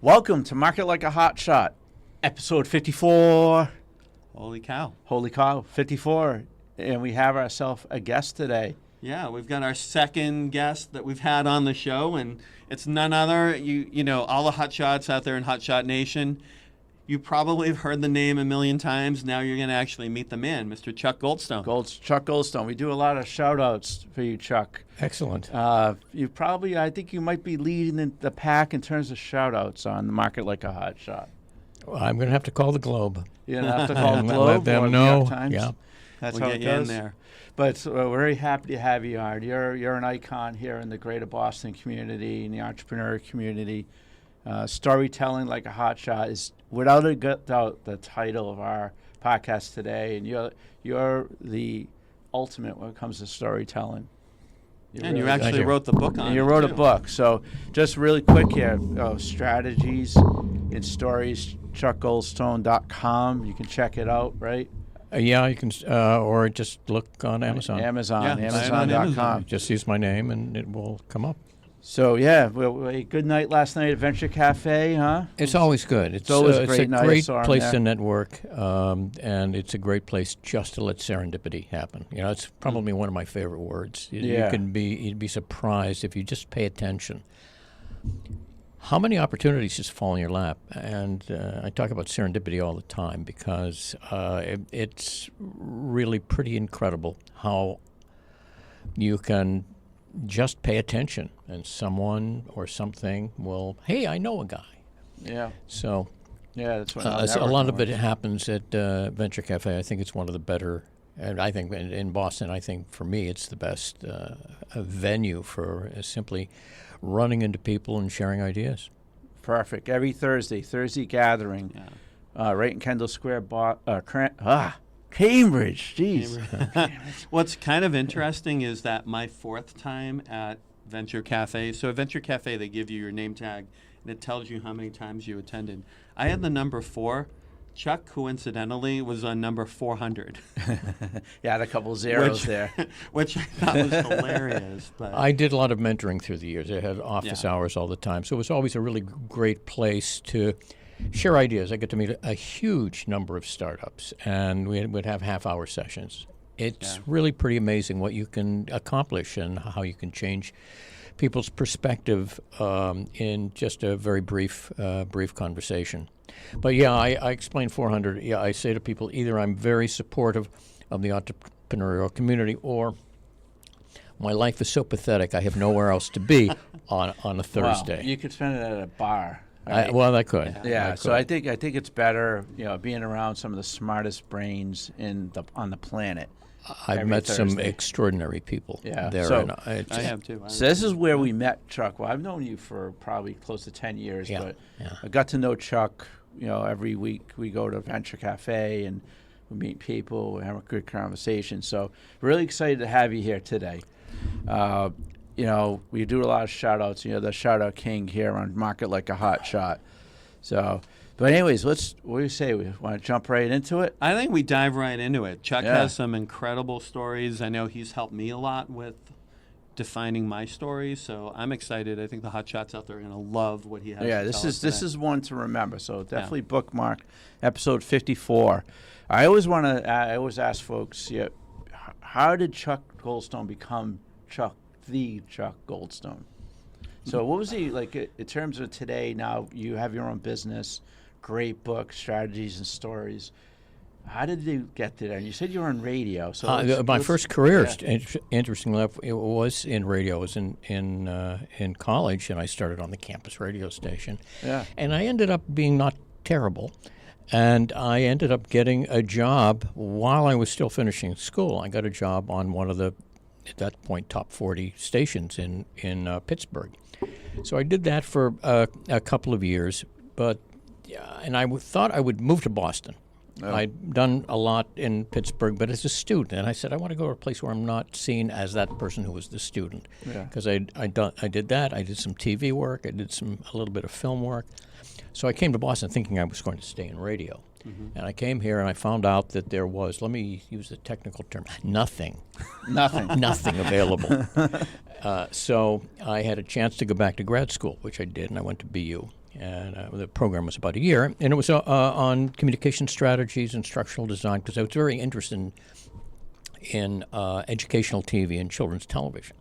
Welcome to Market Like a Hotshot, episode 54. Holy cow. Holy cow, 54. And we have ourselves a guest today. Yeah, we've got our second guest that we've had on the show, and it's none other, you know, all the hotshots out there in Hotshot Nation. You probably have heard the name a million times. Now you're going to actually meet the man, Mr. Chuck Goldstone. Chuck Goldstone. We do a lot of shout-outs for you, Chuck. Excellent. I think you might be leading the pack in terms of shout-outs on the Market Like a Hotshot. Well, I'm going to have to call the Globe. You're going to have to call the And Globe let them or know. New York Times. Yeah. That's We'll how get it you in goes. there. But we're very happy to have you on. You're an icon here in the greater Boston community, in the entrepreneur community. Storytelling Like a Hotshot is without a doubt the title of our podcast today, and you're the ultimate when it comes to storytelling. And you actually wrote the book on it. You wrote a too. book. So just really quick here, strategies and stories, chuckgoldstone.com. You can check it out, right? Yeah, you can, or just look on Amazon. Amazon.com. Amazon. Just use my name and it will come up. So, yeah, a good night last night at Venture Cafe, huh? It's always good. It's always a it's great a night. I great saw 'em place there. to network, and it's a great place just to let serendipity happen. You know, it's probably one of my favorite words. Yeah. You'd be surprised if you just pay attention. How many opportunities just fall in your lap? And I talk about serendipity all the time because it's really pretty incredible how you can just pay attention and someone or something will, hey, I know a guy. Yeah. So Yeah, that's what a lot of it happens at Venture Cafe. I think it's one of the better, and I think in Boston, I think for me it's the best venue for simply running into people and sharing ideas. Perfect. Every Thursday gathering, right in Kendall Square, Cambridge. Jeez. What's kind of interesting is that my fourth time at Venture Cafe, so at Venture Cafe they give you your name tag and it tells you how many times you attended. I had the number 4. Chuck, coincidentally, was on number 400. Yeah, had a couple zeros there. Which I thought was hilarious. But I did a lot of mentoring through the years. I had office hours all the time, so it was always a really great place to share ideas. I get to meet a huge number of startups, and we would have half-hour sessions. It's really pretty amazing what you can accomplish and how you can change people's perspective in just a very brief conversation. But yeah, I explain 400. Yeah, I say to people, either I'm very supportive of the entrepreneurial community, or my life is so pathetic I have nowhere else to be on a Thursday. Wow, you could spend it at a bar. Right? I could. Yeah, so I think it's better, being around some of the smartest brains on the planet. I've met some extraordinary people there. So, and I have too. So this is where we met Chuck. Well, I've known you for probably close to 10 years, but I got to know Chuck. Every week we go to Venture Cafe and we meet people. We have a good conversation. So really excited to have you here today. We do a lot of shout-outs. The shout-out king here on Market Like a Hotshot. So, but anyways, what do you say? We want to jump right into it? I think we dive right into it. Chuck has some incredible stories. I know he's helped me a lot with defining my stories, so I'm excited. I think the hotshots out there are going to love what he has. Yeah, to this tell us is today. one to remember. So definitely bookmark episode 54. I always ask folks, how did Chuck Goldstone become the Chuck Goldstone? So what was he like in terms of today? Now you have your own business, great book, strategies and stories. How did you get to there? You said you were on radio. So my first career, interestingly enough, it was in radio. It was in college, and I started on the campus radio station. Yeah. And I ended up being not terrible. And I ended up getting a job while I was still finishing school. I got a job on one of the, at that point, top 40 stations in Pittsburgh. So I did that for a couple of years, and I thought I would move to Boston. Oh. I'd done a lot in Pittsburgh, but as a student, and I said I want to go to a place where I'm not seen as that person who was the student. Because I did that. I did some TV work. I did a little bit of film work. So I came to Boston thinking I was going to stay in radio. Mm-hmm. And I came here and I found out that there was, let me use the technical term, nothing available. So I had a chance to go back to grad school, which I did, and I went to BU. And the program was about a year, and it was on communication strategies and instructional design, because I was very interested in educational TV and children's television.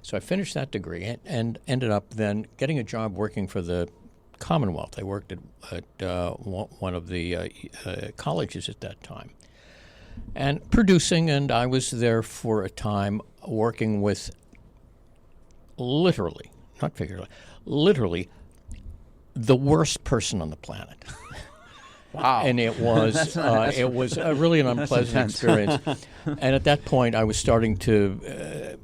So I finished that degree and ended up then getting a job working for the Commonwealth. I worked at one of the colleges at that time, and producing, and I was there for a time working with literally, not figuratively, literally the worst person on the planet. Wow. And it was really an unpleasant experience. And at that point, I was starting to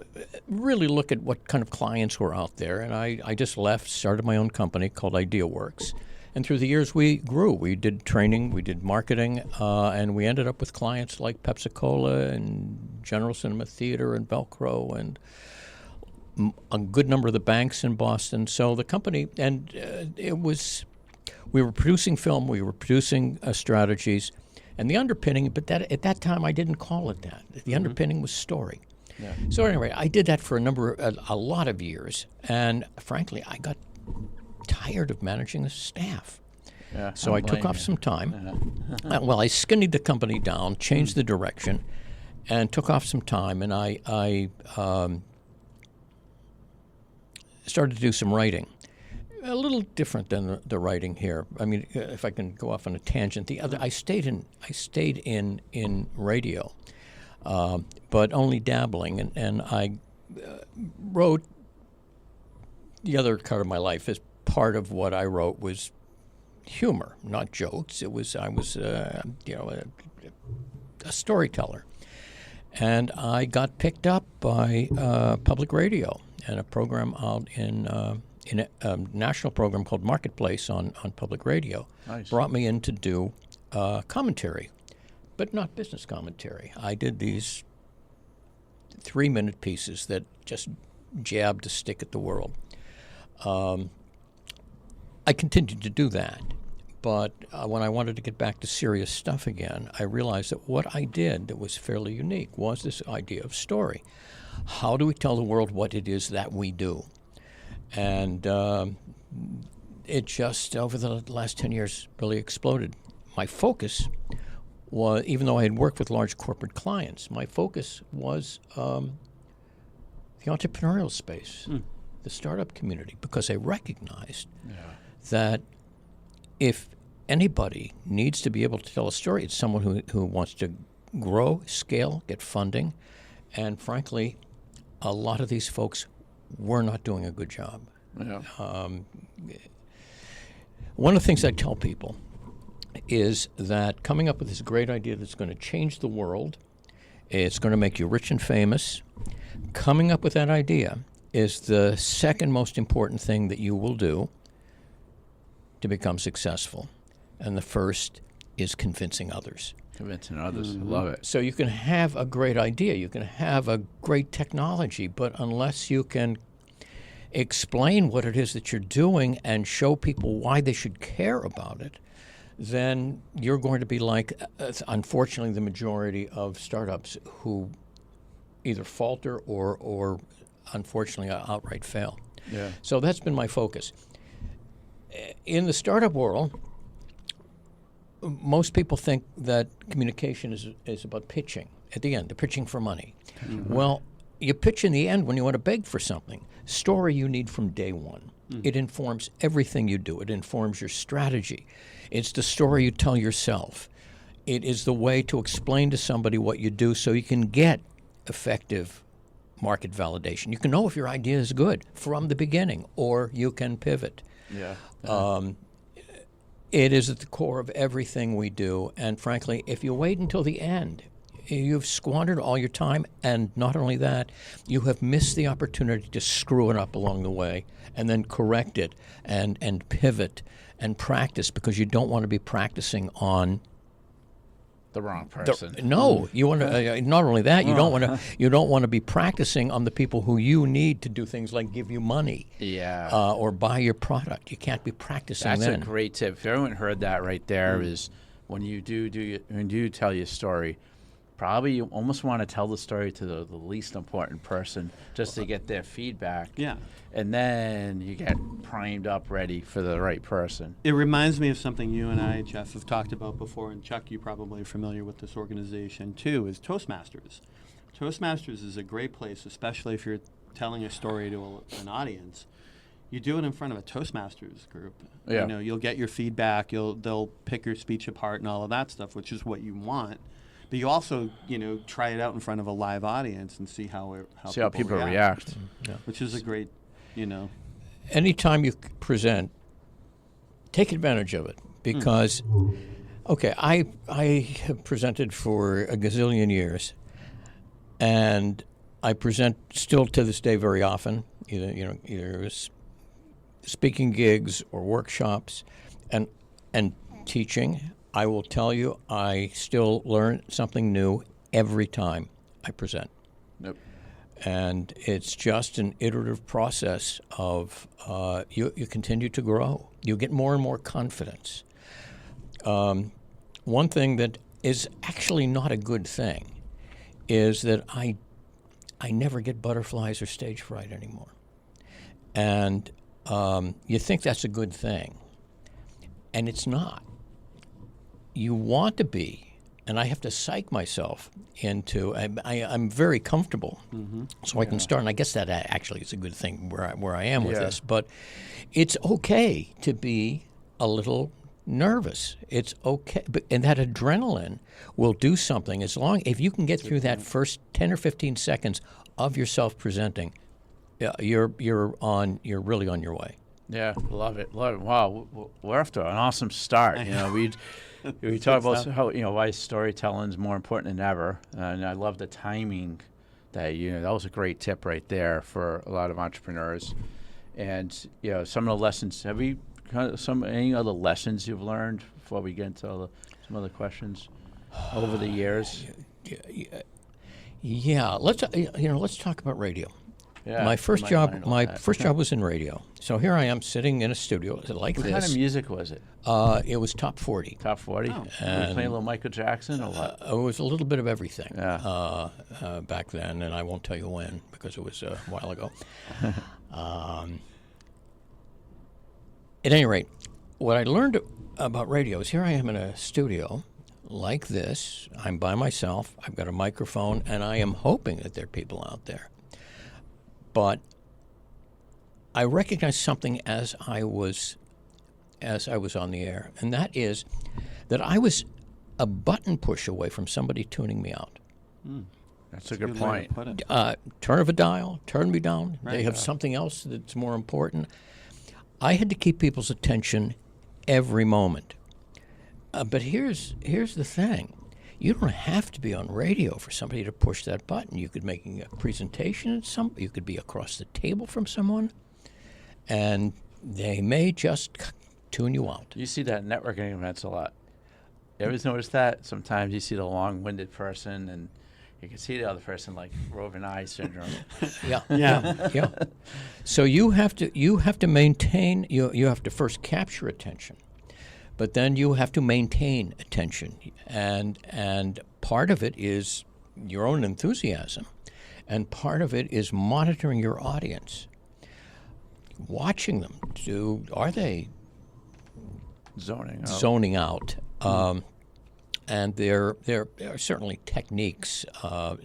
really look at what kind of clients were out there. And I just left, started my own company called IdeaWorks. And through the years, we grew. We did training, we did marketing, and we ended up with clients like Pepsi-Cola and General Cinema Theater and Velcro and a good number of the banks in Boston. So the company, and we were producing film, we were producing strategies, and the underpinning, but at that time I didn't call it that. The underpinning was story. Yeah. So anyway, I did that for a lot of years, and frankly, I got tired of managing the staff. Yeah, so I took off some time. Yeah. Well, I skinnied the company down, changed the direction, and took off some time, and I started to do some writing. A little different than the writing here. I mean, if I can go off on a tangent, I stayed in radio, but only dabbling, and I wrote. The other part of my life is part of what I wrote was humor, not jokes. I was a storyteller, and I got picked up by public radio and a program out in a national program called Marketplace on public radio. Nice. Brought me in to do commentary, but not business commentary. I did these 3-minute pieces that just jabbed a stick at the world. I continued to do that, but when I wanted to get back to serious stuff again, I realized that what I did that was fairly unique was this idea of story. How do we tell the world what it is that we do? And it just, over the last 10 years, really exploded. My focus was, even though I had worked with large corporate clients, my focus was the entrepreneurial space, the startup community, because I recognized that if anybody needs to be able to tell a story, it's someone who wants to grow, scale, get funding, and frankly, a lot of these folks were not doing a good job. Yeah. One of the things I tell people is that coming up with this great idea that's going to change the world, it's going to make you rich and famous, coming up with that idea is the second most important thing that you will do to become successful. And the first is convincing others. Convincing others. I love it. So you can have a great idea, you can have a great technology, but unless you can explain what it is that you're doing and show people why they should care about it, then you're going to be like, unfortunately, the majority of startups who either falter or unfortunately outright fail. Yeah. So that's been my focus. In the startup world, most people think that communication is about pitching. At the end, they're pitching for money. Mm-hmm. Well, you pitch in the end when you want to beg for something. Story you need from day one. It informs everything you do. It informs your strategy. It's the story you tell yourself. It is the way to explain to somebody what you do so you can get effective market validation. You can know if your idea is good from the beginning, or you can pivot. Yeah. It is at the core of everything we do. And frankly, if you wait until the end, you've squandered all your time. And not only that, you have missed the opportunity to screw it up along the way and then correct it and pivot and practice, because you don't want to be practicing on the wrong person. No, you want to. Not only that, you don't want to. You don't want to be practicing on the people who you need to do things like give you money, or buy your product. You can't be practicing. That's then. a great tip. If everyone heard that right there, is when you do tell your story, probably you almost want to tell the story to the least important person just to get their feedback. Yeah. And then you get primed up ready for the right person. It reminds me of something you and I, Jeff, have talked about before, and Chuck, you're probably familiar with this organization too, is Toastmasters. Toastmasters is a great place, especially if you're telling a story to an audience. You do it in front of a Toastmasters group. Yeah. You know, you'll get your feedback, they'll pick your speech apart and all of that stuff, which is what you want. But you also, try it out in front of a live audience and see how people react. Yeah. Which is a great, Anytime you present, take advantage of it because, okay, I have presented for a gazillion years, and I present still to this day very often, either speaking gigs or workshops, and teaching. I will tell you, I still learn something new every time I present. Nope. And it's just an iterative process of you continue to grow. You get more and more confidence. One thing that is actually not a good thing is that I never get butterflies or stage fright anymore. And you think that's a good thing, and it's not. You want to be, and I have to psych myself into. I'm very comfortable, so I can start. And I guess that actually is a good thing where I am with this. But it's okay to be a little nervous. It's okay, and that adrenaline will do something if you can get through that first 10 or 15 seconds of yourself presenting. You're really on your way. Yeah, love it. Wow, we're off to an awesome start. We talk about how why storytelling is more important than ever, and I love the timing. That was a great tip right there for a lot of entrepreneurs. And some of the lessons. Have we any other lessons you've learned before we get into some other questions over the years? Yeah, let's talk about radio. Yeah, my first job was in radio. So here I am sitting in a studio like this. What kind of music was it? It was top 40. Top 40? Oh. Were you playing a little Michael Jackson or what? It was a little bit of everything Yeah. back then, and I won't tell you when because it was a while ago. At any rate, what I learned about radio is here I am in a studio like this. I'm by myself. I've got a microphone, and I am hoping that there are people out there. But I recognized something as I was on the air, and that is that I was a button push away from somebody tuning me out. That's a good point. Turn of a dial, turn me down. Right. They have something else that's more important. I had to keep people's attention every moment. But here's the thing. You don't have to be on radio for somebody to push that button. You could be making a presentation you could be across the table from someone, and they may just tune you out. You see that in networking events a lot. You ever notice that? Sometimes you see the long-winded person, and you can see the other person like roving eye syndrome. Yeah. So you have to maintain. You have to first capture attention. But then you have to maintain attention, and part of it is your own enthusiasm, and part of it is monitoring your audience, watching them. Are they zoning out? And there are certainly techniques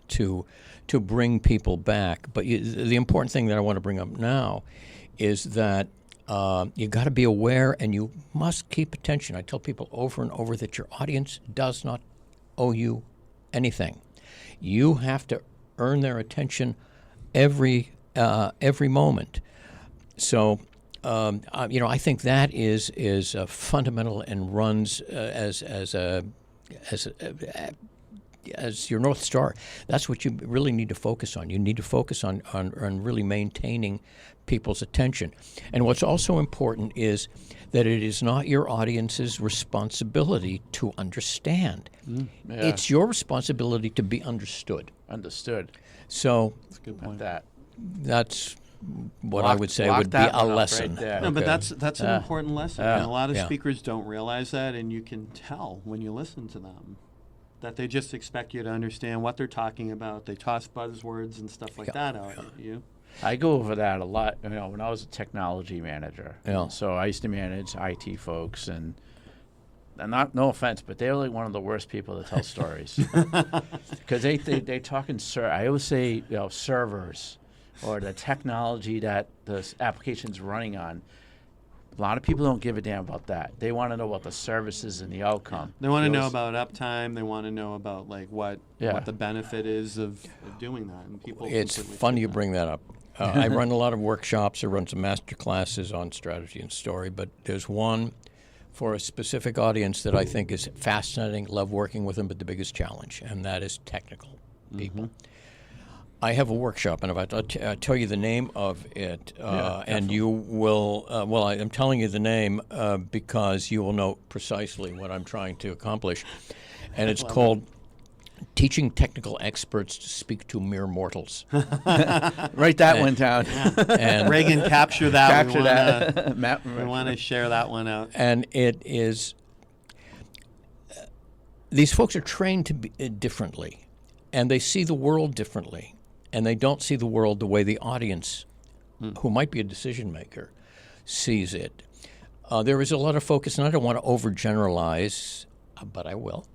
to bring people back. But the important thing that I want to bring up now is that. You got to be aware, and you must keep attention. I tell people over and over that your audience does not owe you anything. You have to earn their attention every moment. So, I think that is fundamental and runs as your North Star. That's what you really need to focus on. You need to focus on really maintaining people's attention. And what's also important is that it is not your audience's responsibility to understand. It's your responsibility to be understood. So that's a good point. That's what I would say would be a lesson. Right no, but that's an important lesson. And a lot of Yeah. speakers don't realize that, and you can tell when you listen to them. that they just expect you to understand what they're talking about. They toss buzzwords and stuff like that out at you. I go over that a lot. When I was a technology manager, so I used to manage IT folks, and no offense, but they're like one of the worst people to tell stories because they talk in I always say servers or the technology that the application's running on. A lot of people don't give a damn about that. They want to know about the services and the outcome. They want to know about uptime. They want to know about what the benefit is of doing that. And people. It's funny you bring that up. I run a lot of workshops. I run some master classes on strategy and story, but there's one for a specific audience that I think is fascinating, love working with them, but the biggest challenge, and that is technical people. I have a workshop, and if I tell you the name of it, and you will, I'm telling you the name because you will know precisely what I'm trying to accomplish, and it's called Teaching Technical Experts to Speak to Mere Mortals. Write that one down. And Reagan, capture that. We want to share that one out. And it is, these folks are trained to be differently, and they see the world differently, and they don't see the world the way the audience, who might be a decision maker, sees it. There is a lot of focus, and I don't want to overgeneralize, but I will.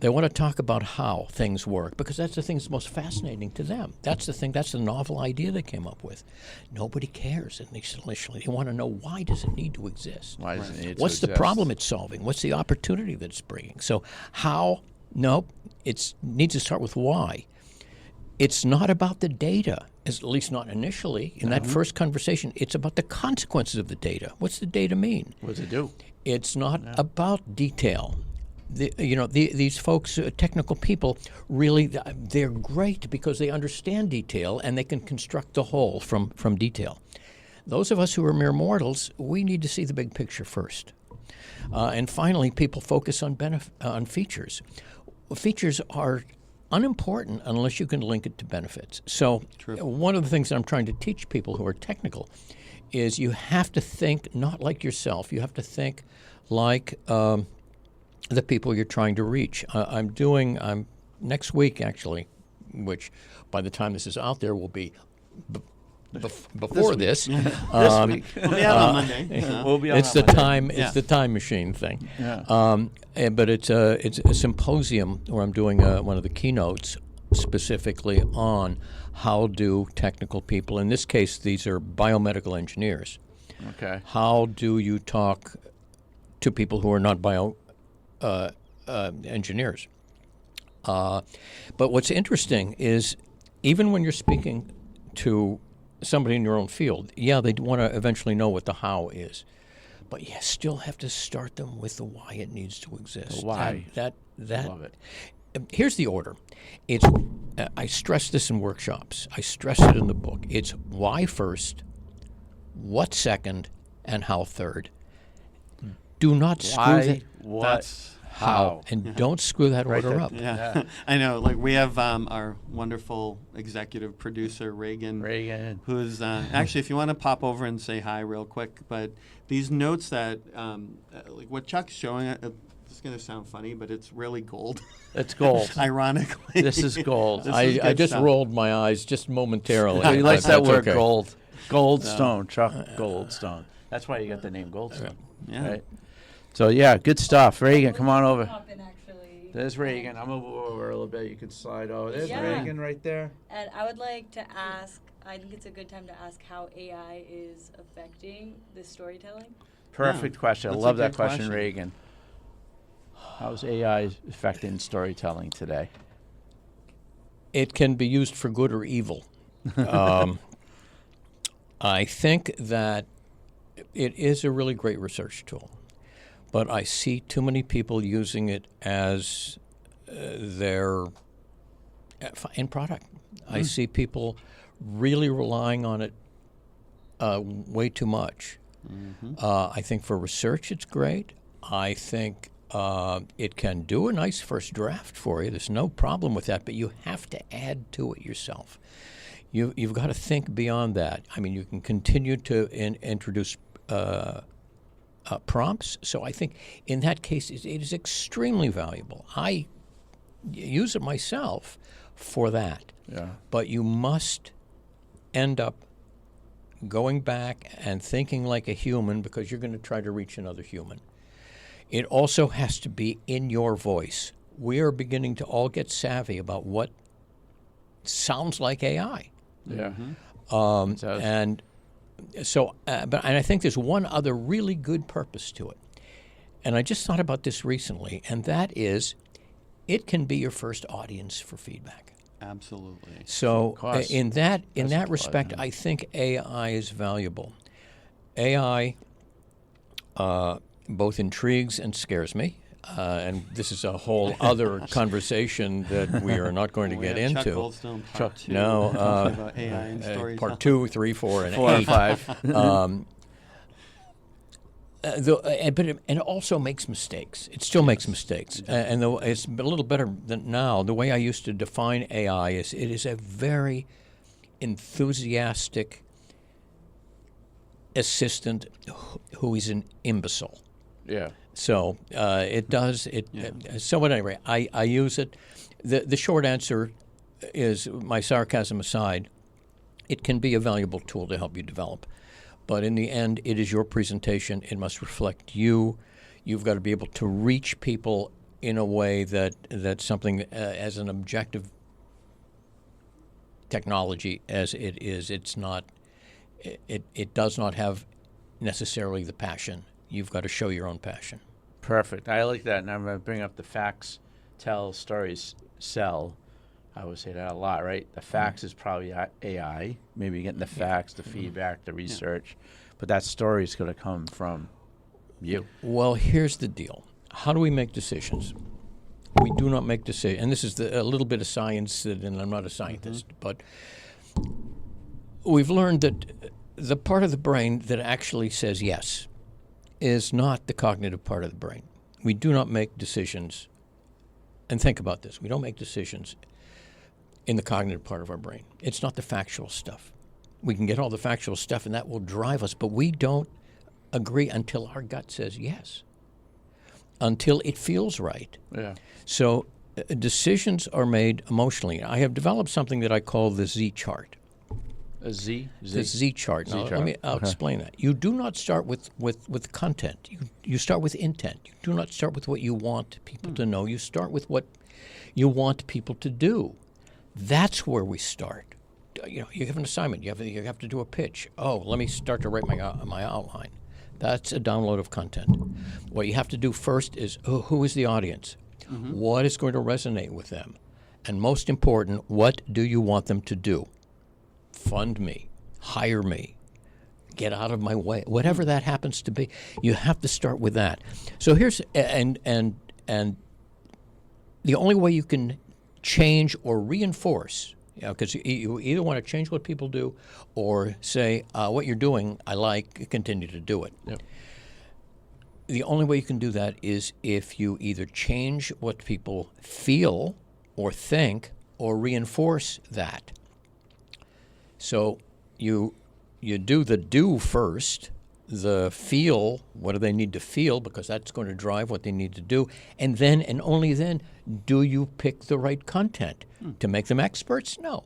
They want to talk about how things work because that's the thing that's most fascinating to them. That's the thing. That's the novel idea they came up with. Nobody cares initially. They want to know, why does it need to exist? Why does it need to What's the exist? problem it's solving? What's the opportunity that it's bringing? So how? No, it needs to start with why. It's not about the data, at least not initially. In that first conversation, it's about the consequences of the data. What's the data mean? What does it do? It's not about detail. These folks, technical people, really, they're great because they understand detail and they can construct the whole from detail. Those of us who are mere mortals, we need to see the big picture first. And finally, people focus on features. Features are unimportant unless you can link it to benefits. So one of the things that I'm trying to teach people who are technical is you have to think not like yourself. You have to think like the people you're trying to reach. I'm next week, actually, which by the time this is out there will be before this. This week. We'll be out on Monday. We'll be out It's on the Monday. time. It's the time machine thing. Yeah. But it's a symposium where I'm doing one of the keynotes specifically on how do technical people, in this case, these are biomedical engineers. Okay. How do you talk to people who are not engineers? But what's interesting is even when you're speaking to somebody in your own field, they want to eventually know what the how is. But you still have to start them with the why it needs to exist. The why. That Love it. Here's the order. It's I stress this in workshops. I stress it in the book. It's why first, what second, and how third. Do not screw Why, that. what, how. And don't screw that order up. Yeah. I know. We have our wonderful executive producer, Reagan. Who's actually, if you want to pop over and say hi real quick, but these notes that, what Chuck's showing, it's going to sound funny, but it's really gold. It's gold. Ironically. This is gold. I just rolled my eyes just momentarily. He likes that word, okay. gold. Goldstone, Chuck Goldstone. That's why you got the name Goldstone. Yeah. Right? So, good stuff. Reagan, come on over. Actually. There's Reagan. I'm over a little bit. You can slide over. There's Yeah. Reagan right there. And I would like to ask, I think it's a good time to ask how AI is affecting the storytelling. Perfect question. I That's love a that good question, question. Reagan. How's AI affecting storytelling today? It can be used for good or evil. I think that it is a really great research tool, but I see too many people using it as their end product. I see people really relying on it way too much. I think for research it's great. I think it can do a nice first draft for you. There's no problem with that, but you have to add to it yourself. You've got to think beyond that. I mean, you can continue to introduce prompts. So I think in that case, it is extremely valuable. I use it myself for that. Yeah. But you must end up going back and thinking like a human because you're going to try to reach another human. It also has to be in your voice. We are beginning to all get savvy about what sounds like AI. Yeah. And so, and I think there's one other really good purpose to it. And I just thought about this recently, and that is it can be your first audience for feedback. Absolutely. So in that That's respect, I think AI is valuable. AI both intrigues and scares me. And this is a whole other conversation that we are not going to get into. Chuck Goldstone part 2. No, about AI and storytelling. part 2, 3, 4, and 4 8. and 5. But it also makes mistakes. It still makes mistakes. And it's a little better than now. The way I used to define AI is it is a very enthusiastic assistant who is an imbecile. Yeah. So it does it. So at any rate, I use it. The short answer is, my sarcasm aside, it can be a valuable tool to help you develop. But in the end, it is your presentation. It must reflect you. You've got to be able to reach people in a way that something as an objective technology as it is, it's not. It does not have necessarily the passion. You've got to show your own passion. Perfect. I like that. And I'm going to bring up the facts, tell, stories, sell. I would say that a lot, right? The facts is probably AI. Maybe you're getting the facts, the feedback, the research. But that story is going to come from you. Well, here's the deal. How do we make decisions? We do not make decisions. And this is a little bit of science, and I'm not a scientist, but we've learned that the part of the brain that actually says yes is not the cognitive part of the brain. We do not make decisions, and think about this, we don't make decisions in the cognitive part of our brain. It's not the factual stuff. We can get all the factual stuff, and that will drive us, but we don't agree until our gut says yes, until it feels right. Yeah. So decisions are made emotionally. I have developed something that I call the Z chart. A Z? The Z chart. Now, I'll explain that. You do not start with content. You start with intent. You do not start with what you want people to know. You start with what you want people to do. That's where we start. You have an assignment. You have to do a pitch. Oh, let me start to write my outline. That's a download of content. What you have to do first is, who is the audience? What is going to resonate with them? And most important, what do you want them to do? Fund me, hire me, get out of my way, whatever that happens to be. You have to start with that. So here's and the only way you can change or reinforce, because you either want to change what people do or say what you're doing, I like, continue to do it. Yep. The only way you can do that is if you either change what people feel or think or reinforce that. So you do the do first, the feel, what do they need to feel, because that's going to drive what they need to do, and then and only then do you pick the right content. To make them experts? No.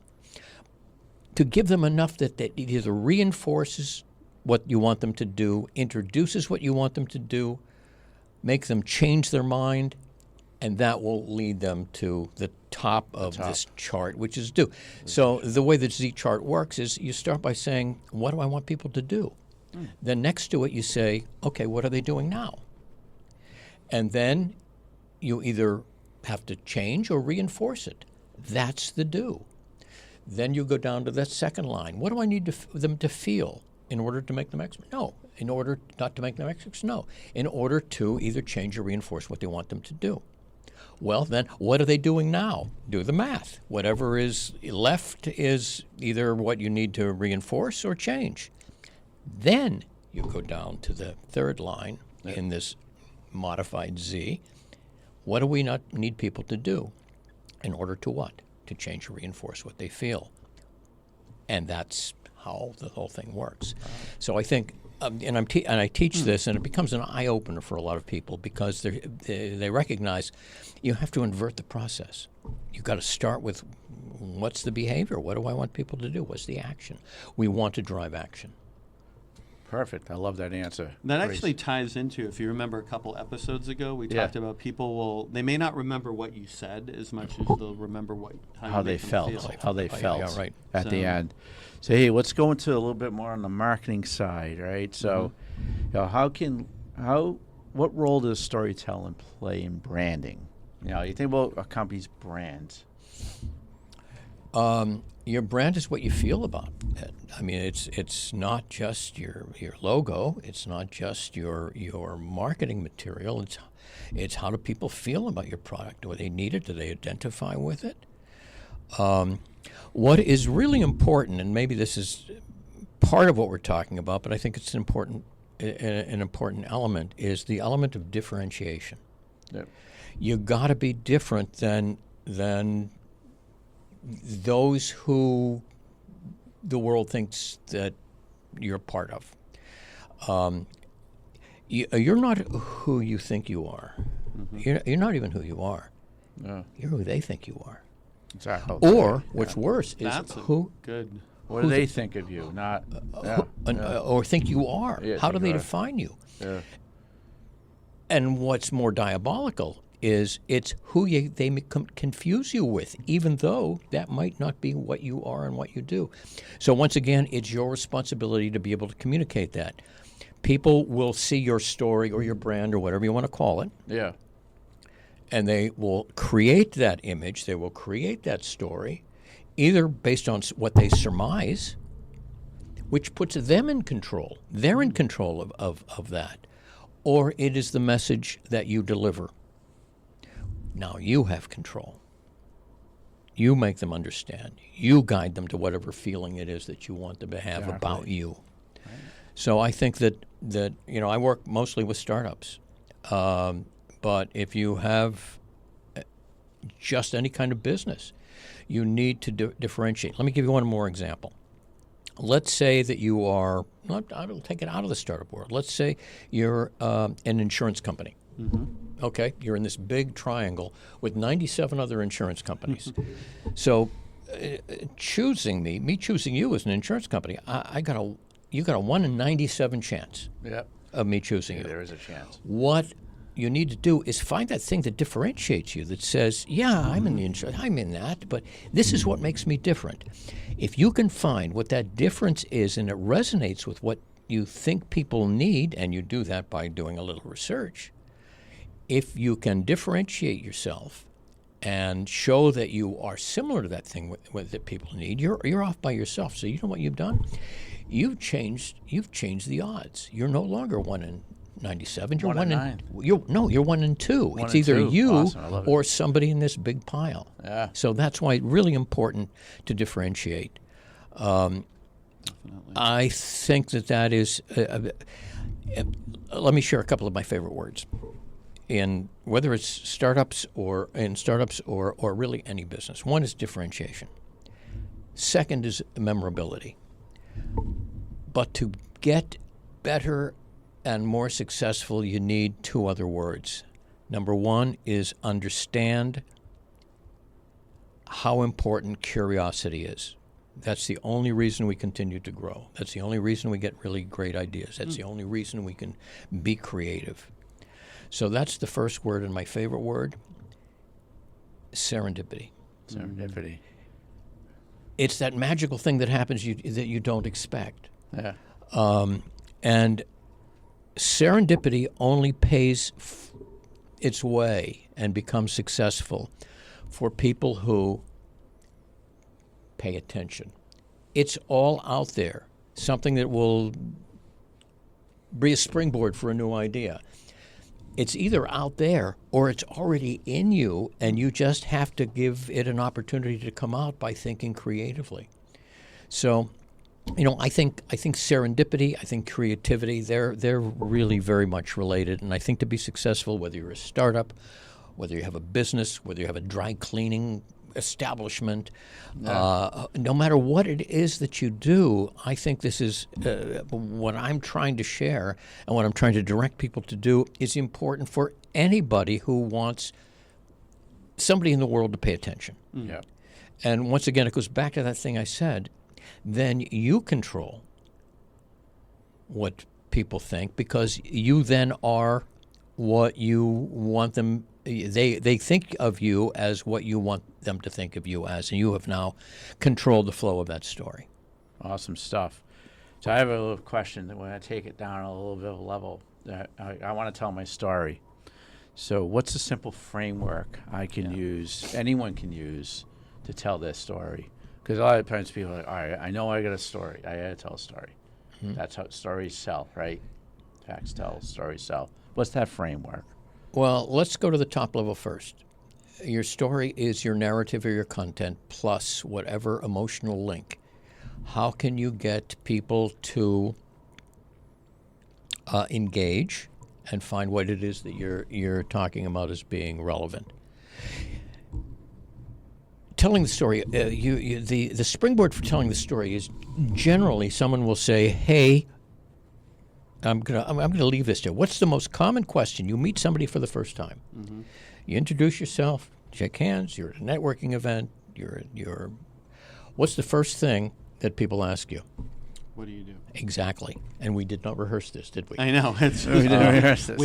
To give them enough that it either reinforces what you want them to do, introduces what you want them to do, make them change their mind, and that will lead them to the top of this chart, which is do. So the way the Z chart works is you start by saying, what do I want people to do? Then next to it you say, okay, what are they doing now? And then you either have to change or reinforce it. That's the do. Then you go down to that second line. What do I need them to feel in order to make them experts? No. In order not to make them experts? No. In order to either change or reinforce what they want them to do. Well, then, what are they doing now? Do the math. Whatever is left is either what you need to reinforce or change. Then you go down to the third line in this modified Z. What do we not need people to do? In order to what? To change or reinforce what they feel. And that's how the whole thing works. So I think and I teach this, and it becomes an eye opener for a lot of people because they recognize you have to invert the process. You've got to start with what's the behavior? What do I want people to do? What's the action? We want to drive action. Perfect. I love that answer. That actually ties into, if you remember a couple episodes ago, we talked about they may not remember what you said as much as they'll remember how they felt, Yeah, right. At the end. So, hey, let's go into a little bit more on the marketing side, right? So, what role does storytelling play in branding? You think about a company's brand. Your brand is what you feel about it. I mean, it's not just your logo. It's not just your marketing material. It's how do people feel about your product? Do they need it? Do they identify with it? What is really important, and maybe this is part of what we're talking about, but I think it's an important element, is the element of differentiation. Yep. You got to be different than those who the world thinks that you're part of. You're not who you think you are. Mm-hmm. You're not even who you are. No. You're who they think you are. Exactly. Or what's worse is who good. What do they think of you? Not or think you are. Yeah, how do they define you? Yeah. And what's more diabolical is it's who they confuse you with, even though that might not be what you are and what you do. So once again, it's your responsibility to be able to communicate that. People will see your story or your brand or whatever you want to call it. Yeah. And they will create that image, they will create that story, either based on what they surmise, which puts them in control. They're in control of that. Or it is the message that you deliver. Now you have control. You make them understand. You guide them to whatever feeling it is that you want them to have about you. Right. So I think that I work mostly with startups. But if you have just any kind of business, you need to differentiate. Let me give you one more example. Let's say that you are, I'll take it out of the startup world. Let's say you're an insurance company. Mm-hmm. Okay, you're in this big triangle with 97 other insurance companies. So choosing me choosing you as an insurance company, you got a 1 in 97 chance of me choosing you. There is a chance. What you need to do is find that thing that differentiates you, that says, I'm in the insurance, I'm in that, but this is what makes me different. If you can find what that difference is and it resonates with what you think people need, and you do that by doing a little research, if you can differentiate yourself and show that you are similar to that thing that people need, you're off by yourself. So you know what you've done? You've changed the odds. You're no longer 1 in 97. You're 1 in 9. You're 1 in 2. It's either you or somebody in this big pile. Yeah. So that's why it's really important to differentiate. I think that is. Let me share a couple of my favorite words. In whether it's startups or really any business. One is differentiation. Second is memorability. But to get better and more successful, you need 2 other words. Number 1 is understand how important curiosity is. That's the only reason we continue to grow. That's the only reason we get really great ideas. That's the only reason we can be creative. So that's the first word, and my favorite word, serendipity. Serendipity. It's that magical thing that happens that you don't expect. Yeah. And serendipity only pays its way and becomes successful for people who pay attention. It's all out there, something that will be a springboard for a new idea. It's either out there or it's already in you, and you just have to give it an opportunity to come out by thinking creatively. So, I think serendipity, I think creativity, they're really very much related. And I think to be successful, whether you're a startup, whether you have a business, whether you have a dry cleaning establishment. No matter what it is that you do, I think this is what I'm trying to share and what I'm trying to direct people to do is important for anybody who wants somebody in the world to pay attention. Yeah. And once again, it goes back to that thing I said. Then you control what people think because you then are what you want them. They think of you as what you want them to think of you as, and you have now controlled the flow of that story. Awesome stuff. So I have a little question that when I take it down a little bit of a level, I want to tell my story. So what's the simple framework I can use, anyone can use, to tell this story? Because a lot of times people are like, all right, I know I got a story. I got to tell a story. Mm-hmm. That's how stories sell, right? Facts tell, stories sell. What's that framework? Well, let's go to the top level first. Your story is your narrative or your content plus whatever emotional link. How can you get people to engage and find what it is that you're talking about as being relevant? Telling the story, the springboard for telling the story is generally someone will say, "Hey, I'm gonna leave this to you. What's the most common question? You meet somebody for the first time. Mm-hmm. You introduce yourself, shake hands. You're at a networking event. You're. What's the first thing that people ask you? What do you do? Exactly. And we did not rehearse this, did we? I know. We didn't rehearse this.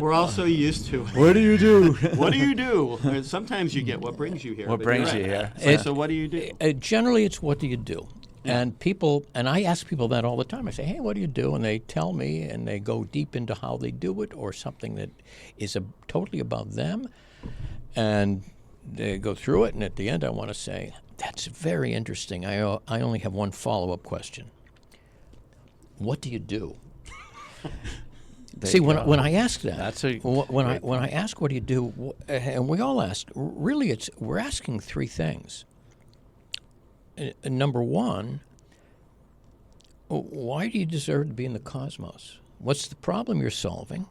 We're all so used to it. What do you do? What do you do? And sometimes you get what brings you here. What but brings you're you right. here? So what do you do? Generally, it's what do you do? Yeah. And I ask people that all the time. I say, hey, what do you do? And they tell me, and they go deep into how they do it or something that is totally about them. And they go through it, and at the end I want to say, that's very interesting. I only have one follow-up question. What do you do? See, when I ask that, when I ask what do you do, and we all ask, really we're asking three things. Number one, why do you deserve to be in the cosmos? What's the problem you're solving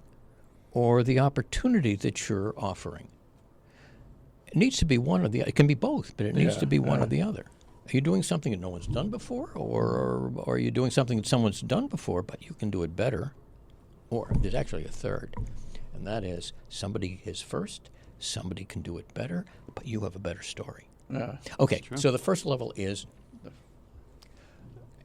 or the opportunity that you're offering? It needs to be one or the other. It can be both, but it needs to be one or the other. Are you doing something that no one's done before, or are you doing something that someone's done before, but you can do it better? Or there's actually a third, and that is somebody is first, somebody can do it better, but you have a better story. Yeah. Okay, so the first level is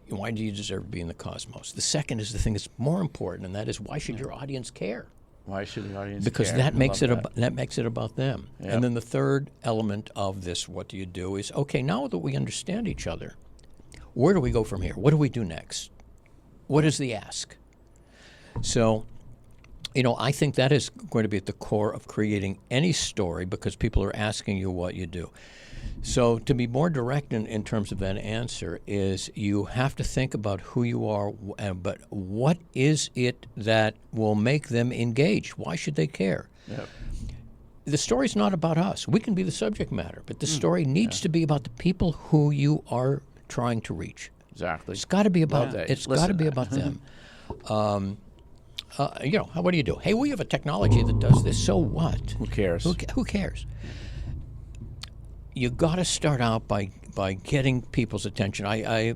why do you deserve to be in the cosmos? The second is the thing that's more important, and that is why should your audience care? Why should the audience because care? that makes it about them. Yep. And then the third element of this, what do you do, is okay. Now that we understand each other, where do we go from here? What do we do next? What is the ask? So, I think that is going to be at the core of creating any story because people are asking you what you do. So to be more direct in terms of that answer is you have to think about who you are, but what is it that will make them engage? Why should they care? Yep. The story's not about us. We can be the subject matter, but the story needs to be about the people who you are trying to reach. Exactly. It's got to be about It's got to be about them. What do you do? Hey, we have a technology that does this. So what? Who cares? Who cares? You got to start out by getting people's attention. I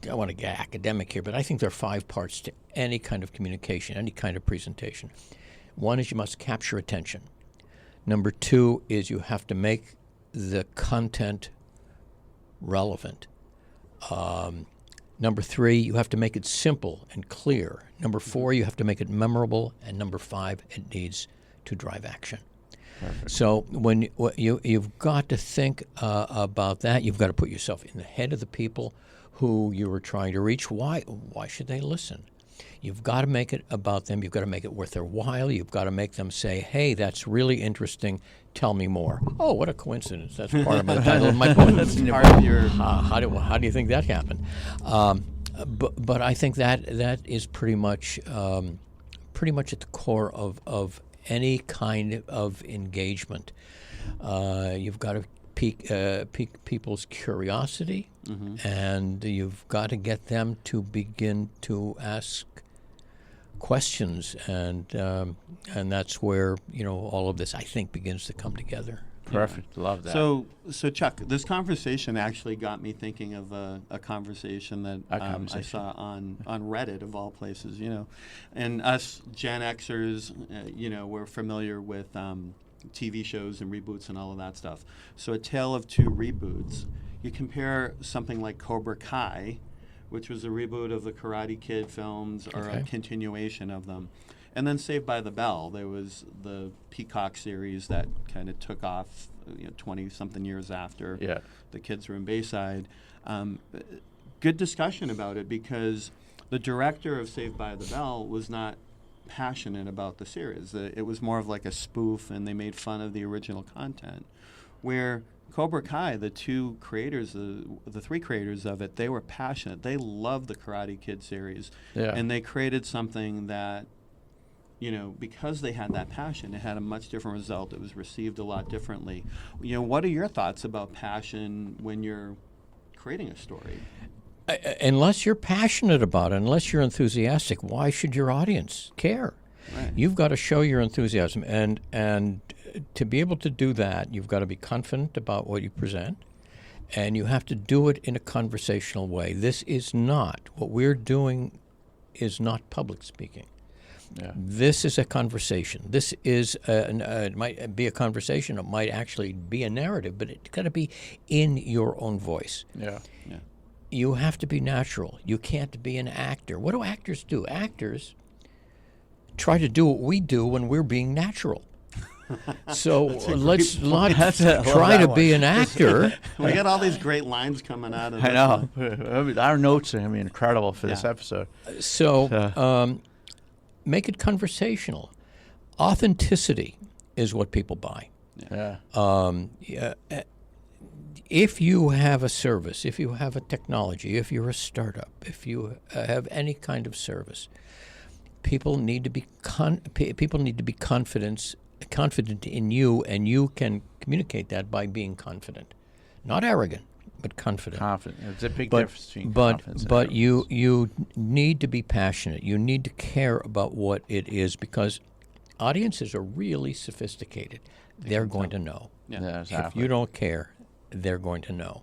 want to get academic here, but I think there are 5 parts to any kind of communication, any kind of presentation. One is you must capture attention. Number 2 is you have to make the content relevant. Number 3, you have to make it simple and clear. Number 4, you have to make it memorable. And number 5, it needs to drive action. Perfect. So when you've got to think about that, you've got to put yourself in the head of the people who you were trying to reach. Why should they listen? You've got to make it about them. You've got to make it worth their while. You've got to make them say, hey, that's really interesting. Tell me more. Oh, what a coincidence. That's part of the title of my book. That's part of your... How do you think that happened? But I think that is pretty much at the core of any kind of engagement. You've got to pique people's curiosity, and you've got to get them to begin to ask questions, and that's where all of this I think begins to come together. Perfect. Love that. So Chuck, this conversation actually got me thinking of a conversation that I saw on Reddit of all places. And us Gen Xers, we're familiar with TV shows and reboots and all of that stuff. So A Tale of Two Reboots. You compare something like Cobra Kai, which was a reboot of the Karate Kid films, or a continuation of them. And then Saved by the Bell. There was the Peacock series that kind of took off 20-something years after the kids were in Bayside. Good discussion about it, because the director of Saved by the Bell was not passionate about the series. It was more of like a spoof, and they made fun of the original content. Where Cobra Kai, the two creators, the three creators of it, they were passionate. They loved the Karate Kid series. And they created something that, because they had that passion, it had a much different result. It was received a lot differently. What are your thoughts about passion when you're creating a story? Unless you're passionate about it, unless you're enthusiastic, why should your audience care? Right. You've got to show your enthusiasm, and to be able to do that, you've got to be confident about what you present, and you have to do it in a conversational way. This is not, what we're doing is not public speaking. This is a conversation. This is it might be a conversation. It might actually be a narrative, but it's got to be in your own voice. You have to be natural. You can't be an actor. What do actors do? Actors try to do what we do when we're being natural. So let's not try to be an actor. We got all these great lines coming out of I know. Our notes are incredible for this episode. So make it conversational. Authenticity is what people buy. If you have a service, if you have a technology, if you're a startup, if you have any kind of service, people need to be confident in you, and you can communicate that by being confident, not arrogant, but confident. It's a big difference between confidence and But you need to be passionate. You need to care about what it is, because audiences are really sophisticated. They're going to know. Exactly. If you don't care, they're going to know.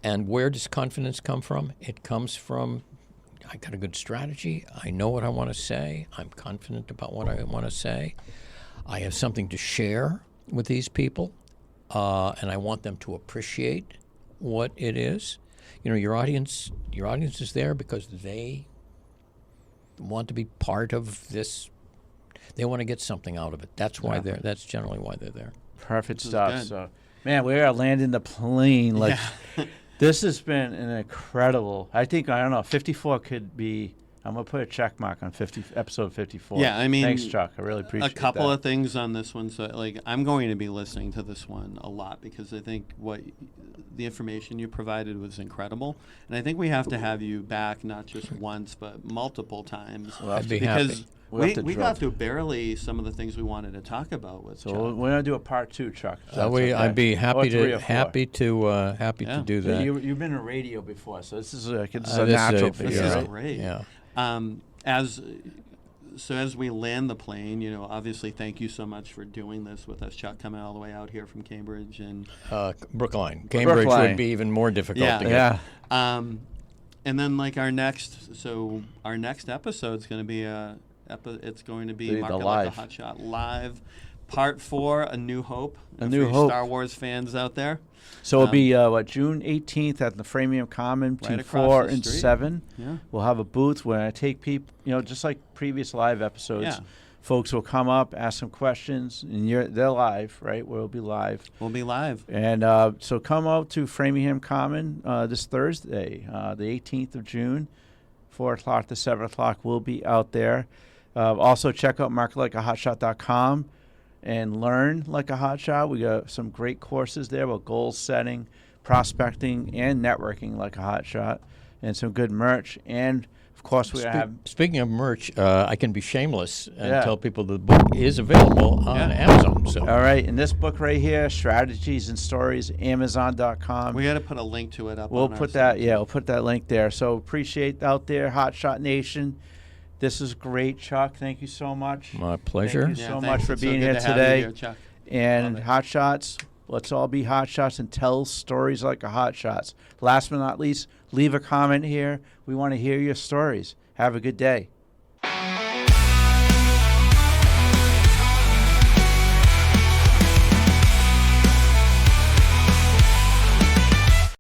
And where does confidence come from? It comes from, I got a good strategy. I know what I want to say. I'm confident about what I want to say. I have something to share with these people, and I want them to appreciate what it is. Your audience is there because they want to be part of this. They want to get something out of it. That's why that's generally why they're there. Perfect stuff. So, man, we are landing the plane. This has been an incredible. I think 54 could be. I'm gonna put a check mark on episode 54. Yeah, thanks, Chuck. I really appreciate a couple of things on this one. So, I'm going to be listening to this one a lot, because I think the information you provided was incredible, and I think we have to have you back not just once but multiple times. Well, I'd be because happy. We got through barely some of the things we wanted to talk about with Chuck. So we're gonna do a part 2, Chuck. I'd be happy to do that. You've been in radio before, so this is a natural for you. This is right? great. Yeah. As we land the plane, obviously thank you so much for doing this with us, Chuck, coming all the way out here from Cambridge and Brookline. Cambridge would be even more difficult to get. And then our next episode is going to be it's going to be Market Like a Hotshot Live, Part 4, A New Hope. A New Hope. Star Wars fans out there. So it'll be June 18th at the Framingham Common between 4 and 7. Yeah. We'll have a booth where I take people, just like previous live episodes. Yeah. Folks will come up, ask some questions, and they're live, right? We'll be live. We'll be live. And so come out to Framingham Common this Thursday, the 18th of June, 4 o'clock to 7 o'clock. We'll be out there. Also, check out marketlikeahotshot.com and learn like a hotshot. We got some great courses there about goal setting, prospecting, and networking like a hotshot, and some good merch. And of course, we have. Speaking of merch, I can be shameless and tell people the book is available on Amazon. So. All right, and this book right here, Strategies and Stories, Amazon.com. We got to put a link to it up. We'll put that. Yeah, we'll put that link there. So appreciate out there, Hotshot Nation. This is great, Chuck. Thank you so much. My pleasure. Thank you so much for being here today. And hotshots, let's all be hotshots and tell stories like a hotshots. Last but not least, leave a comment here. We want to hear your stories. Have a good day.